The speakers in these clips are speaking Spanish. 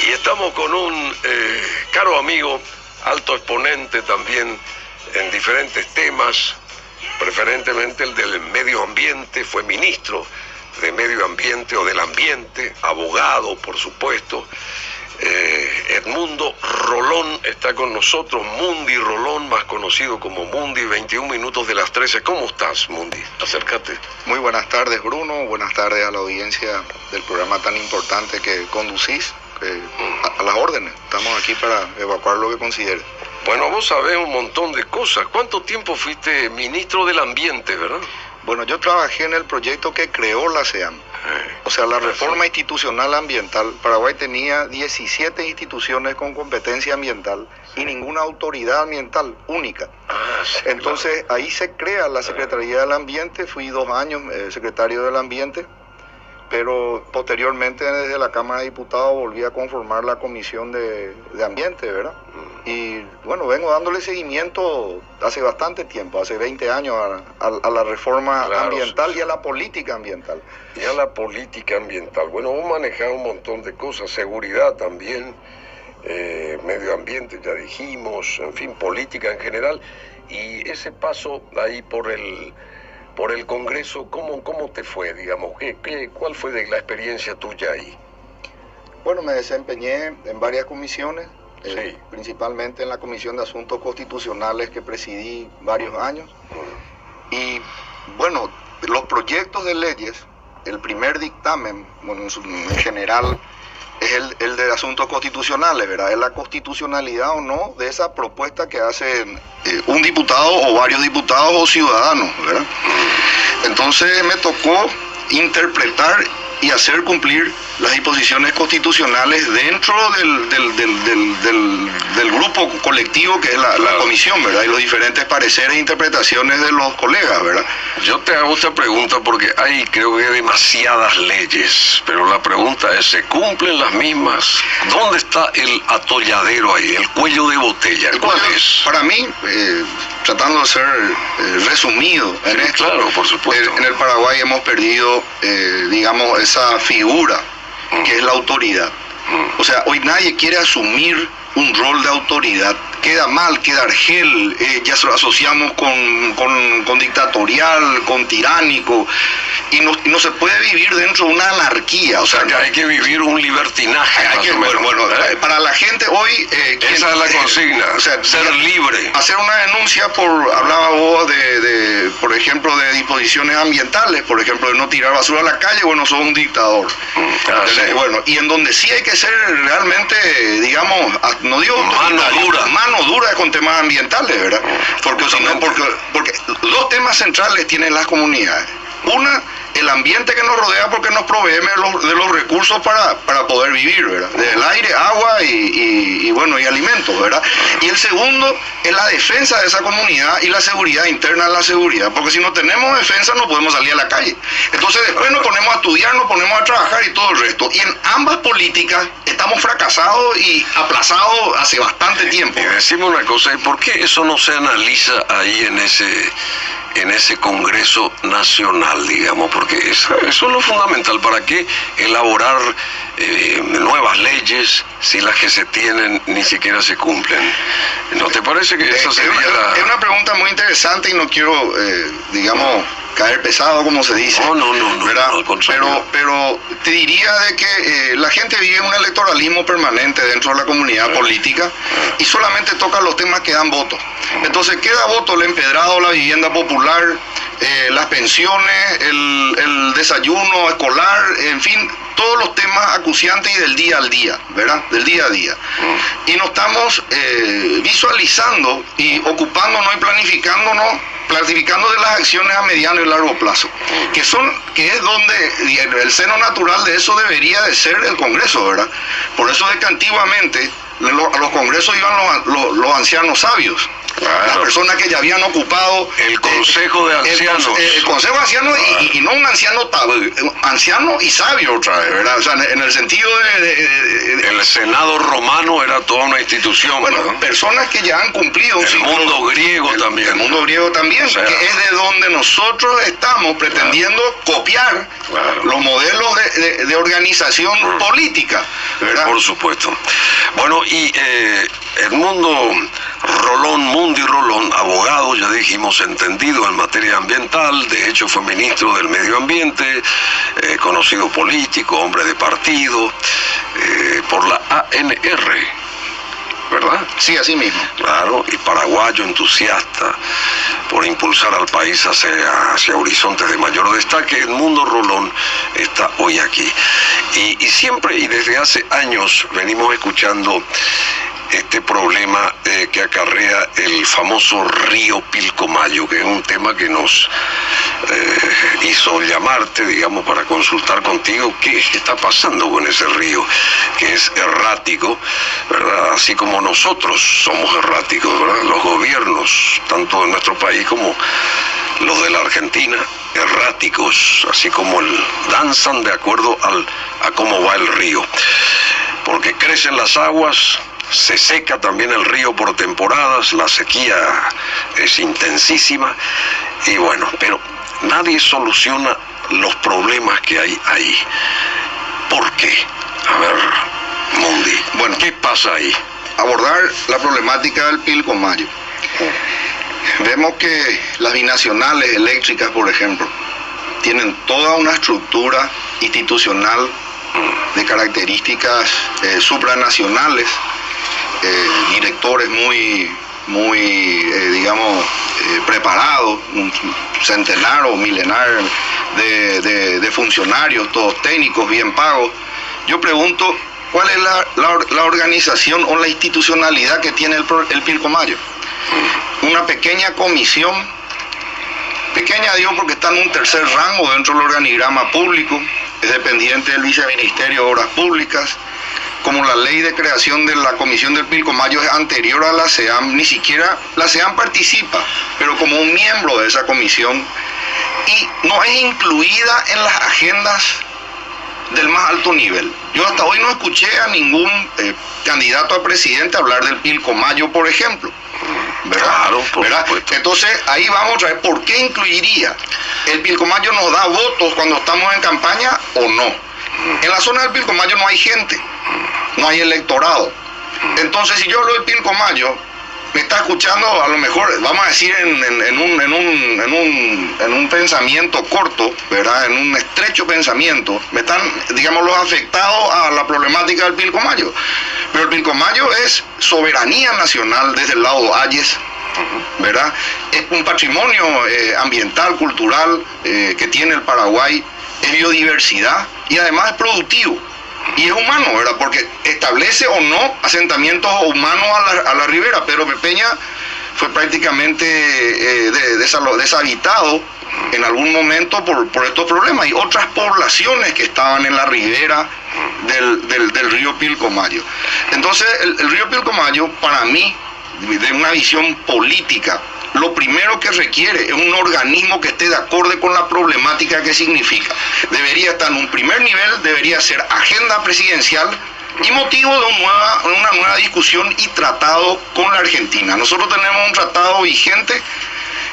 Y estamos con un caro amigo, alto exponente también en diferentes temas, preferentemente el del medio ambiente, fue ministro de medio ambiente o del ambiente, abogado por supuesto. Edmundo Rolón está con nosotros, Mundi Rolón, más conocido como Mundi, 21 minutos de las 13. ¿Cómo estás, Mundi? Acércate. Muy buenas tardes, Bruno, buenas tardes a la audiencia del programa tan importante que conducís. A las órdenes, estamos aquí para evacuar lo que consideres. Bueno, vos sabés un montón de cosas. ¿Cuánto tiempo fuiste ministro del ambiente, verdad? Bueno, yo trabajé en el proyecto que creó la CEAM. O sea, la reforma institucional ambiental. Paraguay tenía 17 instituciones con competencia ambiental y ninguna autoridad ambiental única. Sí, entonces, claro. Ahí se crea la Secretaría del Ambiente. Fui 2 años secretario del Ambiente, pero posteriormente desde la Cámara de Diputados volví a conformar la Comisión de Ambiente, ¿verdad? Y bueno, vengo dándole seguimiento hace bastante tiempo, hace 20 años a la reforma ambiental y a la política ambiental. Y a la política ambiental. Bueno, vos manejás un montón de cosas, seguridad también, medio ambiente ya dijimos, en fin, política en general. Y ese paso ahí por el Congreso, ¿cómo te fue, digamos? ¿Cuál fue la experiencia tuya ahí? Bueno, me desempeñé en varias comisiones, Sí. Principalmente en la Comisión de Asuntos Constitucionales que presidí varios años. Y bueno, los proyectos de leyes, el primer dictamen, bueno, en general, es el de asuntos constitucionales, ¿verdad? Es la constitucionalidad o no de esa propuesta que hacen un diputado o varios diputados o ciudadanos, ¿verdad? Entonces me tocó interpretar y hacer cumplir las disposiciones constitucionales dentro del grupo colectivo que es la comisión, ¿verdad? Y los diferentes pareceres e interpretaciones de los colegas, ¿verdad? Yo te hago esta pregunta porque hay, creo que demasiadas leyes, pero la pregunta es, ¿se cumplen las mismas? ¿Dónde está el atolladero ahí, el cuello de botella? ¿Cuál es? Para mí, tratando de ser resumido, Sí, claro, por supuesto. En el Paraguay hemos perdido, digamos, esa figura que es la autoridad. O sea, hoy nadie quiere asumir un rol de autoridad. Queda mal, queda argel, ya lo asociamos con dictatorial, con tiránico, y no se puede vivir dentro de una anarquía. O sea, que hay que vivir un libertinaje. Para la gente hoy... esa es la consigna, o sea, ser libre. Hacer una denuncia hablaba vos por ejemplo, de disposiciones ambientales, por ejemplo, de no tirar basura a la calle, bueno, sos un dictador. Sí. Bueno, y en donde sí hay que ser realmente, digamos, no digo mano dura con temas ambientales, ¿verdad? Porque dos temas centrales tienen las comunidades. Una, el ambiente que nos rodea porque nos provee de los recursos para poder vivir, ¿verdad? Del aire, agua y alimentos, ¿verdad? Y el segundo es la defensa de esa comunidad y la seguridad interna de la seguridad, porque si no tenemos defensa no podemos salir a la calle. Entonces después nos ponemos a estudiar, nos ponemos a trabajar y todo el resto. Y en ambas políticas estamos fracasados y aplazados hace bastante tiempo. Y decimos una cosa, ¿y por qué eso no se analiza ahí en ese Congreso Nacional, digamos? Porque eso es lo fundamental. ¿Para qué elaborar nuevas leyes si las que se tienen ni siquiera se cumplen? ¿No te parece que esa sería Es una pregunta muy interesante y no quiero, digamos, caer pesado, como se dice. No, ¿verdad? al contrario. Pero te diría de que la gente vive un electoralismo permanente dentro de la comunidad política y solamente toca los temas que dan votos. Entonces queda voto el empedrado, la vivienda popular, las pensiones, el desayuno escolar, en fin, todos los temas acuciantes y del día al día, ¿verdad? Del día a día. Y nos estamos visualizando y ocupándonos y planificando de las acciones a mediano y largo plazo, que es donde el seno natural de eso debería de ser el Congreso, ¿verdad? Por eso es que antiguamente a los congresos iban los ancianos sabios. Claro. Las personas que ya habían ocupado el Consejo de Ancianos. El Consejo de Ancianos y no un anciano anciano y sabio otra vez, ¿verdad? O sea, en el sentido el Senado romano era toda una institución. Bueno, ¿no? Personas que ya han cumplido el mundo griego también. El mundo griego también, o sea, que es de donde nosotros estamos pretendiendo copiar los modelos de organización política, ¿verdad? Por supuesto. Bueno, y Edmundo Rolón, Mundi Rolón, abogado, ya dijimos, entendido en materia ambiental, de hecho fue ministro del Medio Ambiente, conocido político, hombre de partido, por la ANR, ¿verdad? Sí, así mismo. Claro, y paraguayo entusiasta por impulsar al país hacia horizontes de mayor destaque. Edmundo Rolón está hoy aquí. Y siempre y desde hace años venimos escuchando este problema que acarrea el famoso río Pilcomayo, que es un tema que nos hizo llamarte, digamos, para consultar contigo qué está pasando con ese río, que es errático, ¿verdad? Así como nosotros somos erráticos, ¿verdad? Los gobiernos, tanto de nuestro país como los de la Argentina, erráticos, así como danzan de acuerdo a cómo va el río, porque crecen las aguas, se seca también el río por temporadas, la sequía es intensísima y bueno, pero nadie soluciona los problemas que hay ahí. ¿Por qué? A ver, Mundi, bueno, ¿qué pasa ahí? Abordar la problemática del Pilcomayo. Vemos que las binacionales eléctricas, por ejemplo, tienen toda una estructura institucional de características supranacionales, directores digamos, preparados, un centenar o milenar de funcionarios, todos técnicos, bien pagos. Yo pregunto, ¿cuál es la organización o la institucionalidad que tiene el Pilcomayo? Una pequeña comisión, pequeña digo porque está en un tercer rango dentro del organigrama público, es dependiente del Viceministerio de Obras Públicas. Como la ley de creación de la Comisión del Pilcomayo es anterior a la SEAM, ni siquiera la SEAM participa, pero como un miembro de esa comisión, y no es incluida en las agendas del más alto nivel. Yo hasta hoy no escuché a ningún candidato a presidente hablar del Pilcomayo, por ejemplo. ¿Verdad? Claro, ¿verdad? Entonces ahí vamos a ver por qué incluiría. ¿El Pilcomayo nos da votos cuando estamos en campaña o no? En la zona del Pilcomayo no hay gente, no hay electorado. Entonces, si yo hablo del Pilcomayo, me está escuchando, a lo mejor, vamos a decir, en un pensamiento corto, ¿verdad? En un estrecho pensamiento, me están, digamos, los afectados a la problemática del Pilcomayo. Pero el Pilcomayo es soberanía nacional desde el lado Ayes, ¿verdad? Es un patrimonio ambiental, cultural que tiene el Paraguay, es biodiversidad y además es productivo. Y es humano, ¿verdad? Porque establece o no asentamientos humanos a la ribera. Pedro Pepeña fue prácticamente deshabitado en algún momento por estos problemas. Y otras poblaciones que estaban en la ribera del río Pilcomayo. Entonces, el río Pilcomayo, para mí, de una visión política, lo primero que requiere es un organismo que esté de acuerdo con la problemática que significa. Debería estar en un primer nivel, debería ser agenda presidencial y motivo de una nueva discusión y tratado con la Argentina. Nosotros tenemos un tratado vigente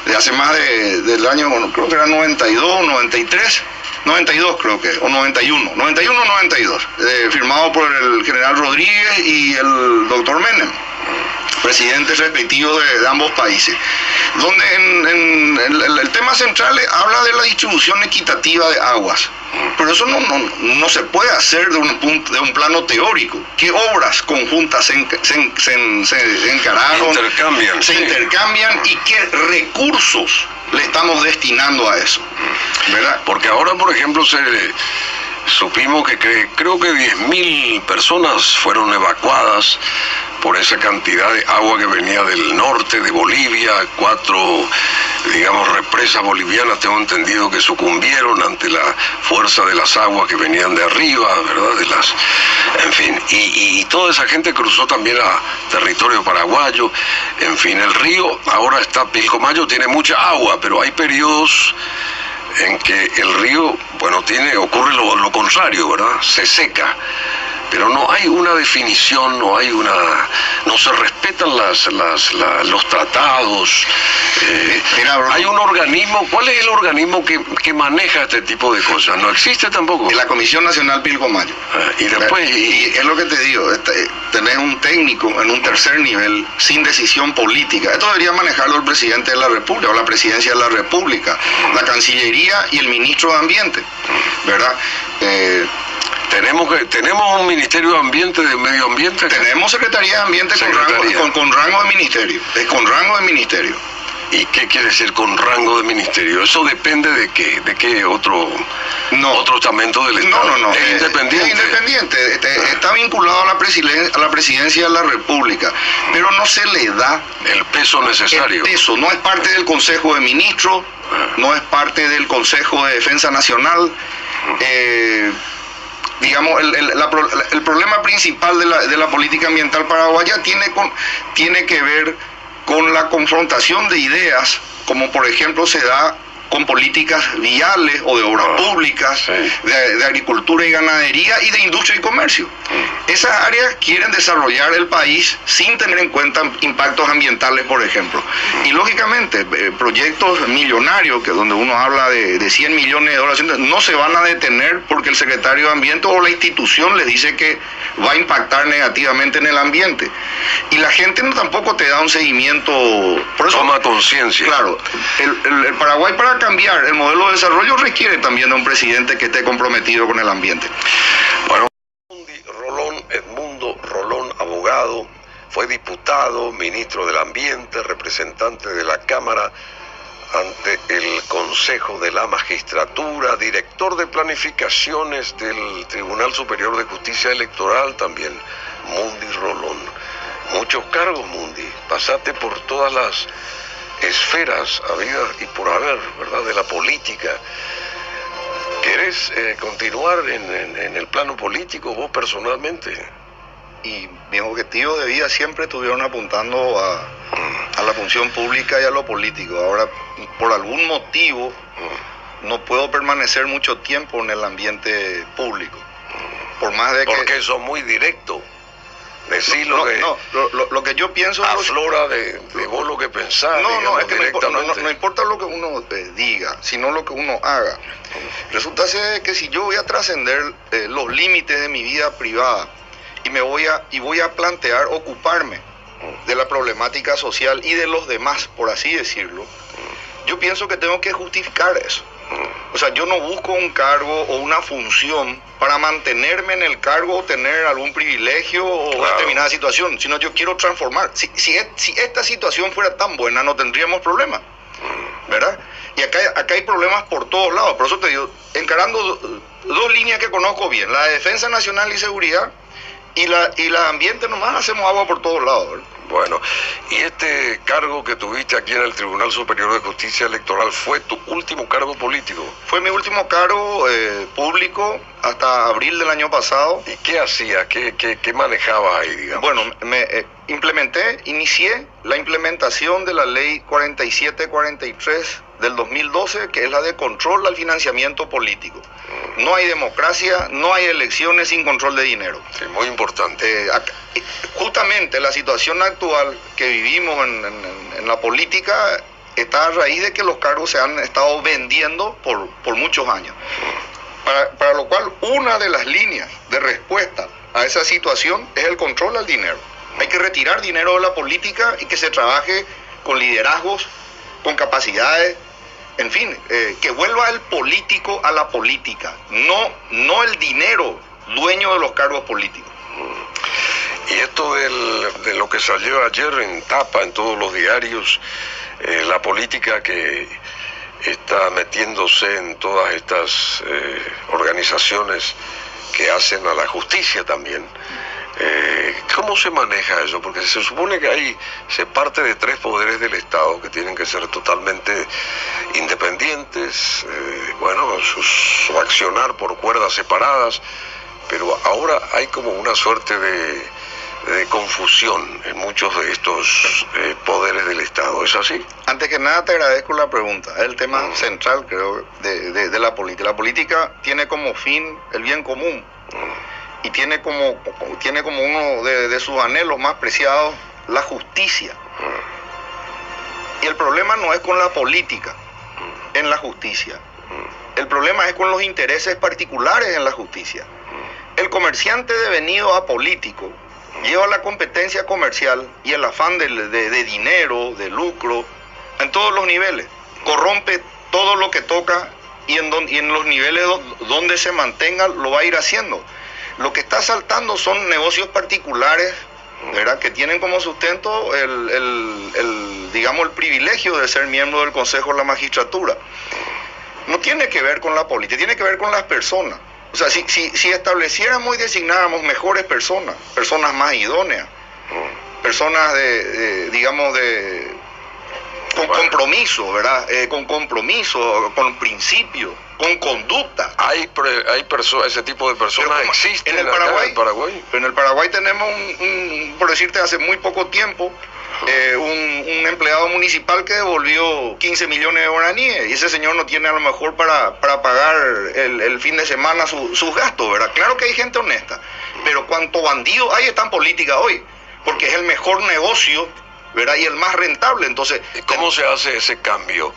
de hace más del año, bueno, creo que era 92, 93, 92 creo que, o 91, 92, firmado por el general Rodríguez y el doctor Menem, presidentes respectivos de ambos países, donde el tema central habla de la distribución equitativa de aguas, pero eso no se puede hacer de un plano teórico. ¿Qué obras conjuntas se encararon, se intercambian y qué recursos le estamos destinando a eso, ¿verdad? Porque ahora, por ejemplo, supimos que creo que 10.000 personas fueron evacuadas por esa cantidad de agua que venía del norte de Bolivia. 4, digamos, represas bolivianas, tengo entendido que sucumbieron ante la fuerza de las aguas que venían de arriba, ¿verdad? En fin, y toda esa gente cruzó también a territorio paraguayo. En fin, el río ahora Pilcomayo tiene mucha agua, pero hay periodos en que el río, bueno, ocurre lo contrario, ¿verdad? Se seca. Pero no hay una definición, no se respetan los tratados. Hay un organismo. ¿Cuál es el organismo que maneja este tipo de cosas? No existe tampoco. La Comisión Nacional Pilcomayo. Y después... Y es lo que te digo, tenés un técnico en un tercer nivel sin decisión política. Esto debería manejarlo el presidente de la República o la presidencia de la República, la Cancillería y el ministro de Ambiente, ¿verdad? Tenemos un Ministerio de Ambiente, de Medio Ambiente. Tenemos Secretaría de Ambiente con rango de ministerio. Con rango de ministerio. ¿Y qué quiere decir con rango de ministerio? ¿Eso depende de qué? ¿De qué otro estamento del Estado? No. ¿Es independiente? Es independiente. Está vinculado a la presidencia de la República, pero no se le da el peso necesario. El peso. No es parte del Consejo de Ministros, no es parte del Consejo de Defensa Nacional. Digamos, el problema principal de la política ambiental paraguaya tiene que ver con la confrontación de ideas, como por ejemplo se da con políticas viales o de obras públicas, de agricultura y ganadería y de industria y comercio. Esas áreas quieren desarrollar el país sin tener en cuenta impactos ambientales, por ejemplo. Y lógicamente, proyectos millonarios, que donde uno habla de 100 millones de dólares, no se van a detener porque el secretario de Ambiente o la institución les dice que va a impactar negativamente en el ambiente. Y la gente tampoco te da un seguimiento. Por eso, toma conciencia. Claro, el Paraguay, para cambiar el modelo de desarrollo, requiere también de un presidente que esté comprometido con el ambiente. Bueno, Edmundo Rolón, abogado, fue diputado, ministro del Ambiente, representante de la Cámara ante el Consejo de la Magistratura, director de planificaciones del Tribunal Superior de Justicia Electoral también, Mundi Rolón. Muchos cargos, Mundi, pasaste por todas las esferas habidas y por haber, ¿verdad?, de la política. ¿Querés continuar en el plano político vos personalmente? Y mis objetivos de vida siempre estuvieron apuntando a la función pública y a lo político. Ahora, por algún motivo, no puedo permanecer mucho tiempo en el ambiente público. Por más de que... Porque sos muy directo. Lo que yo pienso... Aflora de vos lo que pensás. No, es que no importa lo que uno diga, sino lo que uno haga. Resulta ser que si yo voy a trascender los límites de mi vida privada y voy a plantear ocuparme de la problemática social y de los demás, por así decirlo, yo pienso que tengo que justificar eso. O sea, yo no busco un cargo o una función para mantenerme en el cargo o tener algún privilegio o determinada situación, sino yo quiero transformar. Si esta situación fuera tan buena, no tendríamos problemas, ¿verdad? Y acá hay problemas por todos lados. Por eso te digo, encarando dos líneas que conozco bien, la de defensa nacional y seguridad y la de ambiente, nomás hacemos agua por todos lados, ¿verdad? Bueno, y este cargo que tuviste aquí en el Tribunal Superior de Justicia Electoral, ¿fue tu último cargo político? Fue mi último cargo público hasta abril del año pasado. ¿Y qué hacías? ¿Qué manejabas ahí, digamos? Bueno, inicié la implementación de la ley 4743 del 2012, que es la de control al financiamiento político. No hay democracia, no hay elecciones sin control de dinero. Sí, muy importante. Justamente la situación actual que vivimos en la política está a raíz de que los cargos se han estado vendiendo por muchos años. Para lo cual, una de las líneas de respuesta a esa situación es el control al dinero. Hay que retirar dinero de la política y que se trabaje con liderazgos, con capacidades, en fin, que vuelva el político a la política, no el dinero dueño de los cargos políticos. Y esto de lo que salió ayer en tapa en todos los diarios, la política que está metiéndose en todas estas organizaciones que hacen a la justicia también. ¿Cómo se maneja eso? Porque se supone que se parte de 3 poderes del Estado que tienen que ser totalmente independientes, su accionar por cuerdas separadas, pero ahora hay como una suerte de confusión en muchos de estos poderes del Estado. ¿Es así? Antes que nada te agradezco la pregunta. Es el tema central, creo, de la política. La política tiene como fin el bien común y tiene como uno de sus anhelos más preciados la justicia. Y el problema no es con la política en la justicia. El problema es con los intereses particulares en la justicia. El comerciante devenido apolítico lleva la competencia comercial y el afán de dinero, de lucro, en todos los niveles. Corrompe todo lo que toca y en los niveles donde se mantenga lo va a ir haciendo. Lo que está saltando son negocios particulares, ¿verdad?, que tienen como sustento digamos, el privilegio de ser miembro del Consejo de la Magistratura. No tiene que ver con la política, tiene que ver con las personas. O sea, si estableciéramos y designáramos mejores personas más idóneas, personas con compromiso, ¿verdad? Con compromiso, con principio, con conducta. Hay ese tipo de personas existen en el Paraguay. En el Paraguay tenemos por decirte, hace muy poco tiempo, un empleado municipal que devolvió 15 millones de guaraníes y ese señor no tiene a lo mejor para pagar el fin de semana sus gastos, ¿verdad? Claro que hay gente honesta, pero cuánto bandido hay está en política hoy, porque es el mejor negocio, ¿verdad?, y el más rentable. Entonces, ¿cómo se hace ese cambio?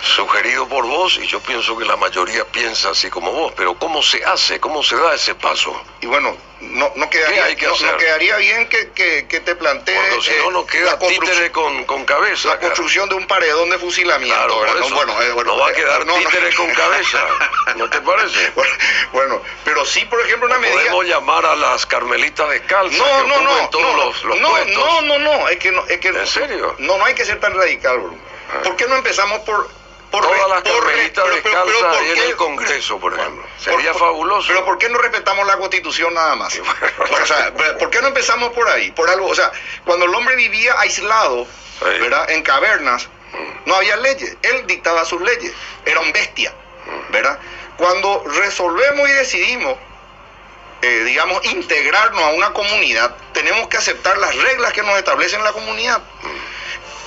Sugerido por vos, y yo pienso que la mayoría piensa así como vos, pero ¿cómo se hace? ¿Cómo se da ese paso? Y bueno, no quedaría bien que te plantees... Cuando si no queda títere con cabeza. La construcción de un paredón de fusilamiento. Claro, no va a quedar títere con cabeza, ¿no te parece? Bueno, pero sí, por ejemplo, una medida... Podemos llamar a las carmelitas descalzas. No, es que... ¿En serio? No hay que ser tan radical, Bruno. ¿Por qué no empezamos por todas las carmelitas descalzas ahí en el Congreso, por ejemplo? Sería fabuloso. Pero ¿por qué no respetamos la Constitución nada más? O sea, ¿por qué no empezamos por ahí? Por algo, o sea, cuando el hombre vivía aislado, ¿verdad?, en cavernas, no había leyes. Él dictaba sus leyes. Era un bestia, ¿verdad? Cuando resolvemos y decidimos, digamos, integrarnos a una comunidad, tenemos que aceptar las reglas que nos establecen la comunidad.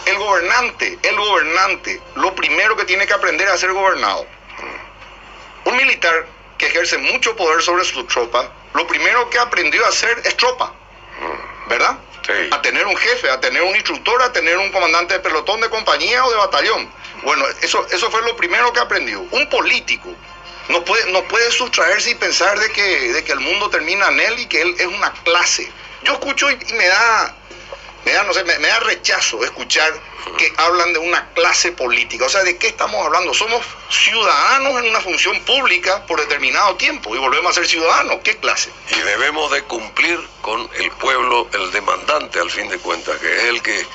El gobernante, lo primero que tiene que aprender es a ser gobernado. Un militar que ejerce mucho poder sobre su tropa, lo primero que aprendió a hacer es tropa, ¿verdad? Sí. A tener un jefe, a tener un instructor, a tener un comandante de pelotón, de compañía o de batallón. Bueno, eso fue lo primero que aprendió. Un político no puede sustraerse y pensar de que el mundo termina en él y que él es una clase. Yo escucho y me da rechazo escuchar que hablan de una clase política. O sea, ¿de qué estamos hablando? Somos ciudadanos en una función pública por determinado tiempo y volvemos a ser ciudadanos. ¿Qué clase? Y debemos de cumplir con el pueblo, el demandante, al fin de cuentas, que es el que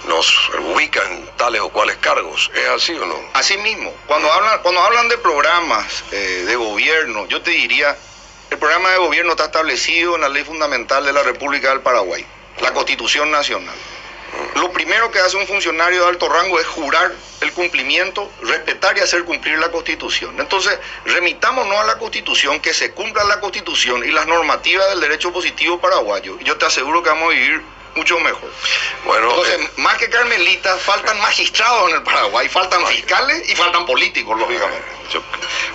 nos ubica en tales o cuales cargos. ¿Es así o no? Así mismo. Cuando hablan de programas de gobierno, yo te diría, el programa de gobierno está establecido en la Ley Fundamental de la República del Paraguay, la Constitución Nacional. Lo primero que hace un funcionario de alto rango es jurar el cumplimiento, respetar y hacer cumplir la Constitución. Entonces, remitámonos a la Constitución, que se cumpla la Constitución y las normativas del derecho positivo paraguayo. Y yo te aseguro que vamos a vivir mucho mejor. Bueno, entonces, más que carmelitas, faltan magistrados en el Paraguay, faltan fiscales y faltan políticos, lógicamente.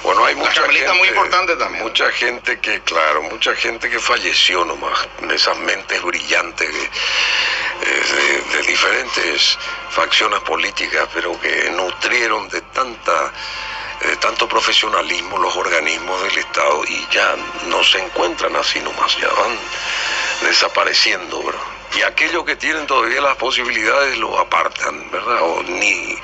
Bueno, hay mucha gente muy importante también. Mucha gente que falleció nomás, esas mentes brillantes de diferentes facciones políticas, pero que nutrieron de tanto profesionalismo los organismos del Estado y ya no se encuentran así nomás, ya van desapareciendo, bro. Y aquellos que tienen todavía las posibilidades los apartan, ¿verdad? O ni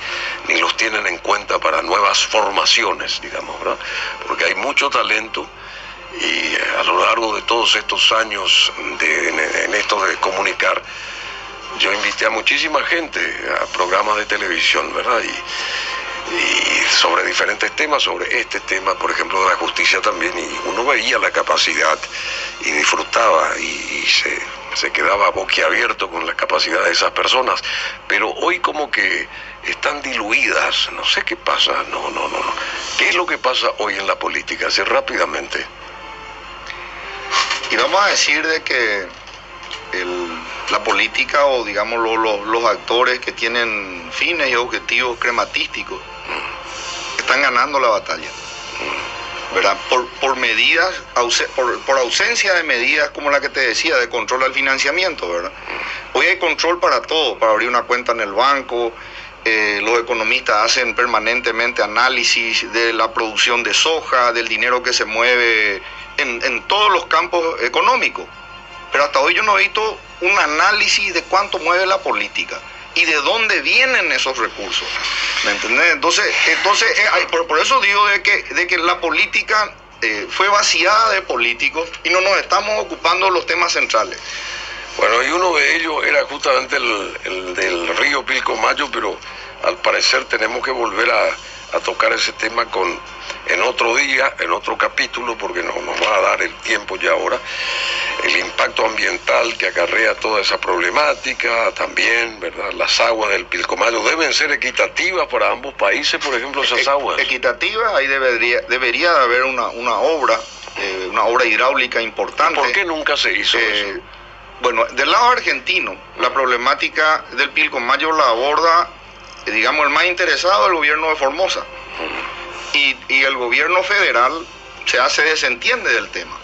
los tienen en cuenta para nuevas formaciones, digamos, ¿verdad? Porque hay mucho talento y a lo largo de todos estos años en esto de comunicar, yo invité a muchísima gente a programas de televisión, ¿verdad? Y sobre diferentes temas, sobre este tema, por ejemplo, de la justicia también, y uno veía la capacidad y disfrutaba y se quedaba boquiabierto con la capacidad de esas personas, pero hoy como que están diluidas, no sé qué pasa, no. ¿Qué es lo que pasa hoy en la política? Así rápidamente. Y vamos a decir de que la política o digamos los actores que tienen fines y objetivos crematísticos están ganando la batalla, ¿verdad? Por medidas, por ausencia de medidas como la que te decía, de control al financiamiento, ¿verdad? Hoy hay control para todo, para abrir una cuenta en el banco. Los economistas hacen permanentemente análisis de la producción de soja, del dinero que se mueve en todos los campos económicos. Pero hasta hoy yo no he visto un análisis de cuánto mueve la política y de dónde vienen esos recursos. ¿Me entendés? Entonces por eso digo de que la política fue vaciada de políticos y no nos estamos ocupando de los temas centrales. Bueno, y uno de ellos era justamente el del río Pilcomayo, pero al parecer tenemos que volver a tocar ese tema en otro día, en otro capítulo, porque no nos va a dar el tiempo ya ahora. El impacto ambiental que acarrea toda esa problemática también, ¿verdad? Las aguas del Pilcomayo deben ser equitativas para ambos países, por ejemplo, esas aguas. Equitativas, ahí debería haber una obra hidráulica importante. ¿Por qué nunca se hizo eso? Bueno, del lado argentino, la problemática del Pilcomayo la aborda, digamos, el más interesado, el gobierno de Formosa. Y el gobierno federal se desentiende del tema.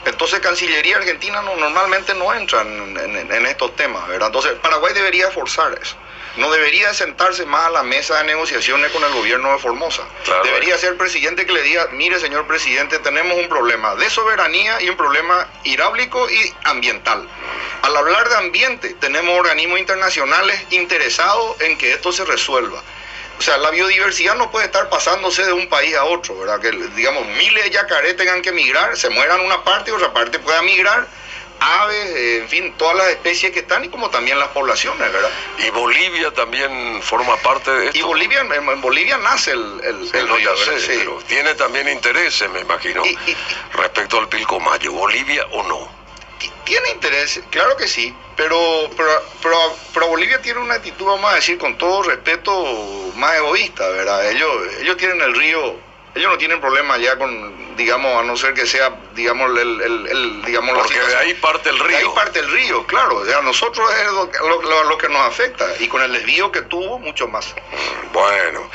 Entonces Cancillería Argentina normalmente no entra en estos temas, ¿verdad? Entonces Paraguay debería forzar eso. No debería sentarse más a la mesa de negociaciones con el gobierno de Formosa. Claro, debería ser el presidente que le diga, mire señor presidente, tenemos un problema de soberanía y un problema hidráulico y ambiental. Al hablar de ambiente, tenemos organismos internacionales interesados en que esto se resuelva. O sea, la biodiversidad no puede estar pasándose de un país a otro, ¿verdad? Que, digamos, miles de yacarés tengan que migrar, se mueran una parte y otra parte pueda migrar, aves, en fin, todas las especies que están y como también las poblaciones, ¿verdad? Y Bolivia también forma parte de esto. Y Bolivia, en Bolivia nace el río, sí. Pero tiene también intereses, me imagino, respecto al Pilcomayo. ¿Bolivia o no? Tiene interés, claro que sí, pero Bolivia tiene una actitud, vamos a decir, con todo respeto, más egoísta, ¿verdad? Ellos tienen el río, ellos no tienen problema ya con, digamos, a no ser que sea, digamos, digamos, porque de ahí parte el río. De ahí parte el río, claro. O sea, a nosotros es lo que nos afecta, y con el desvío que tuvo, mucho más. Bueno.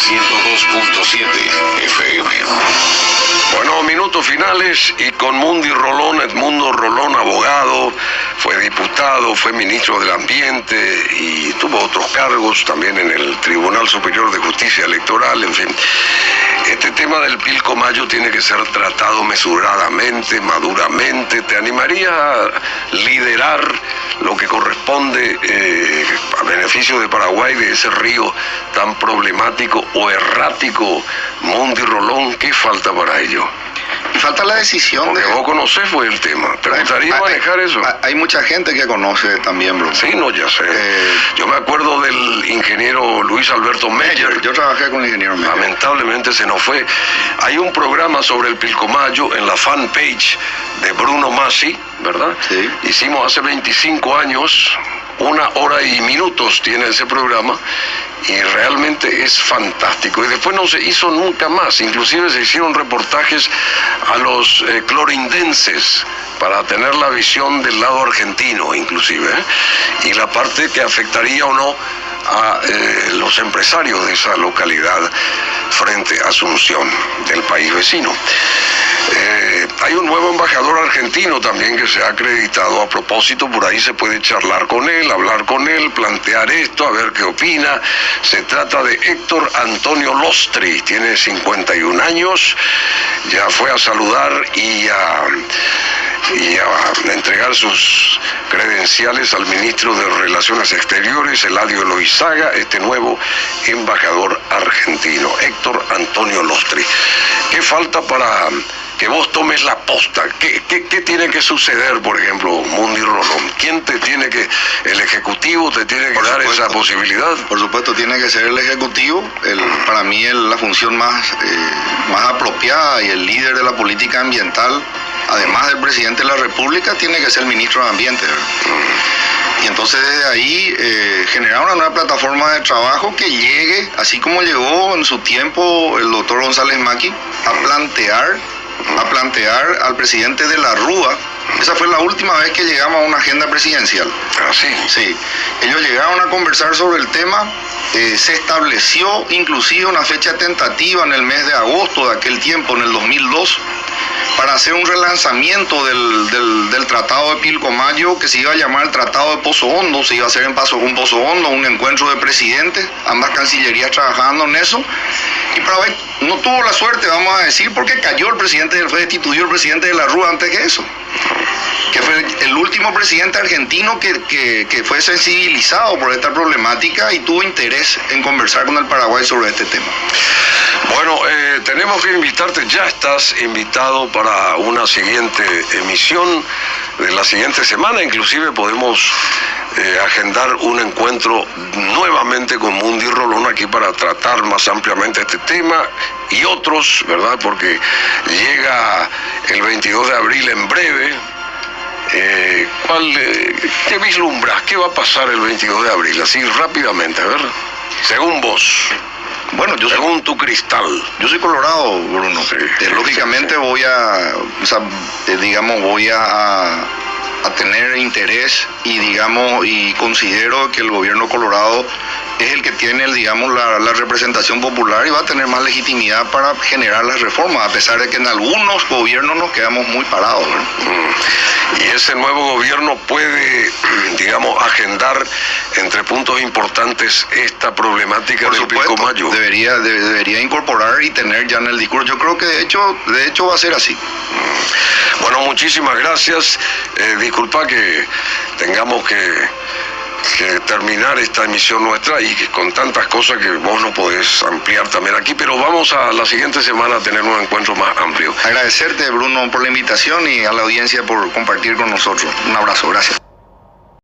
102.7 FM. Bueno, minutos finales y con Mundi Rolón, Edmundo Rolón, abogado, fue diputado, fue ministro del Ambiente y tuvo otros cargos también en el Tribunal Superior de Justicia Electoral, en fin. Este tema del Pilcomayo tiene que ser tratado mesuradamente, maduramente. ¿Te animaría a liderar lo que corresponde a beneficio de Paraguay de ese río tan problemático o errático, Mundi Rolón? ¿Qué falta para ello? Y falta la decisión. Porque vos conocés fue el tema. ¿Te gustaría manejar eso? Hay mucha gente que conoce también, bro. Sí, no, ya sé. Yo me acuerdo del ingeniero Luis Alberto Meyer. Yo trabajé con el ingeniero Meyer. Lamentablemente se nos fue. Hay un programa sobre el Pilcomayo en la fanpage de Bruno Masi, ¿verdad? Sí. Hicimos hace 25 años, 1 hora y minutos tiene ese programa. Y realmente es fantástico. Y después no se hizo nunca más. Inclusive se hicieron reportajes a los clorindenses para tener la visión del lado argentino, inclusive, y la parte que afectaría o no a los empresarios de esa localidad frente a Asunción, del país vecino. Hay un nuevo embajador argentino también que se ha acreditado. A propósito, por ahí se puede charlar con él, hablar con él, plantear esto, a ver qué opina. Se trata de Héctor Antonio Lostri, tiene 51 años, ya fue a saludar y a entregar sus credenciales al ministro de Relaciones Exteriores, Eladio Loizaga, este nuevo embajador argentino, Héctor Antonio Lostri. ¿Qué falta para que vos tomes la posta? ¿Qué tiene que suceder, por ejemplo, Mundi Rolón? ¿Quién te tiene que, el Ejecutivo te tiene que dar esa posibilidad? Por supuesto, tiene que ser el Ejecutivo. Para mí la función más apropiada y el líder de la política ambiental, además del presidente de la República, tiene que ser el ministro de Ambiente, ¿verdad? Y entonces desde ahí generar una nueva plataforma de trabajo que llegue, así como llegó en su tiempo el doctor González Maqui, a plantear a plantear al presidente de la Rúa. Esa fue la última vez que llegamos a una agenda presidencial. ¿Ah, sí? Sí, ellos llegaron a conversar sobre el tema, se estableció inclusive una fecha tentativa en el mes de agosto de aquel tiempo, en el 2002, para hacer un relanzamiento del Tratado de Pilcomayo, que se iba a llamar el Tratado de Pozo Hondo. Se iba a hacer en Pozo Hondo un encuentro de presidentes, ambas cancillerías trabajando en eso, y para ver, no tuvo la suerte, vamos a decir, porque fue destituido el presidente de la Rúa antes que eso, que fue el último presidente argentino que fue sensibilizado por esta problemática y tuvo interés en conversar con el Paraguay sobre este tema. Bueno, tenemos que invitarte, ya estás invitado para una siguiente emisión de la siguiente semana, inclusive podemos agendar un encuentro nuevamente con Mundi Rolón aquí para tratar más ampliamente este tema y otros, ¿verdad? Porque llega el 22 de abril en breve. ¿Qué vislumbras? ¿Qué va a pasar el 22 de abril? Así rápidamente, a ver, según vos. Bueno, según tu cristal. Yo soy colorado, Bruno. Sí, lógicamente sí. voy a tener interés y considero que el gobierno colorado es el que tiene, la representación popular y va a tener más legitimidad para generar las reformas, a pesar de que en algunos gobiernos nos quedamos muy parados, ¿no? Y ese nuevo gobierno puede, agendar entre puntos importantes esta problemática del Pilcomayo. Debería incorporar y tener ya en el discurso. Yo creo que de hecho va a ser así. Bueno, muchísimas gracias. Disculpa que tengamos que terminar esta emisión nuestra y con tantas cosas que vos no podés ampliar también aquí, pero vamos a la siguiente semana a tener un encuentro más amplio. Agradecerte, Bruno, por la invitación y a la audiencia por compartir con nosotros. Un abrazo, gracias.